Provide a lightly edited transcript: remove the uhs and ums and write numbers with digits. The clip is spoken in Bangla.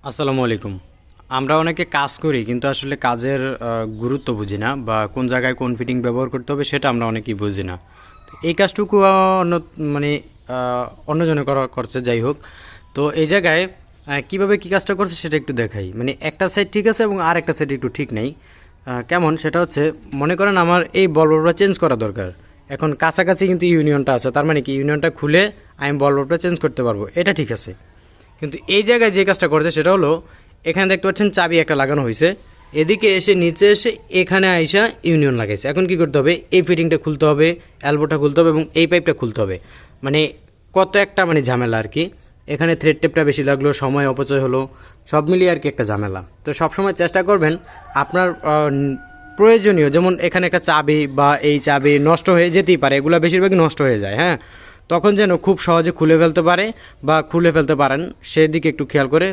আসসালামু আলাইকুম। আমরা অনেকে কাজ করি কিন্তু আসলে কাজের গুরুত্ব বুঝি না বা কোন জায়গায় কোন ফিটিং ব্যবহার করতে হবে সেটা আমরা অনেকেই বুঝি না। তো এই কাজটুকু অন্য মানে অন্যজনে করছে যাই হোক। তো এই জায়গায় কীভাবে কী কাজটা করছে সেটা একটু দেখাই। মানে একটা সাইড ঠিক আছে এবং আর একটা সাইড একটু ঠিক নেই। কেমন সেটা হচ্ছে, মনে করেন আমার এই বলবটা চেঞ্জ করা দরকার। এখন কাছাকাছি কিন্তু ইউনিয়নটা আছে, তার মানে কি ইউনিয়নটা খুলে আমি বলবটা চেঞ্জ করতে পারবো, এটা ঠিক আছে। কিন্তু এই জায়গায় যে কাজটা করছে সেটা হলো, এখানে দেখতে পাচ্ছেন চাবি একটা লাগানো হয়েছে, এদিকে এসে নিচে এসে এখানে আইসা ইউনিয়ন লাগাইছে। এখন কি করতে হবে, এই ফিটিংটা খুলতে হবে, অ্যালবোটা খুলতে হবে এবং এই পাইপটা খুলতে হবে। মানে কত একটা মানে ঝামেলা আর কি। এখানে থ্রেড টেপটা বেশি লাগলো, সময় অপচয় হলো, সব মিলিয়ে আর কি একটা ঝামেলা। তো সবসময় চেষ্টা করবেন আপনার প্রয়োজনীয়, যেমন এখানে একটা চাবি বা এই চাবি নষ্ট হয়ে যেতেই পারে, এগুলো বেশিরভাগই নষ্ট হয়ে যায়, হ্যাঁ। তখন যেন খুব সহজে খুলে ফেলতে পারে বা খুলে ফেলতে পারেন সেদিকে একটু খেয়াল করে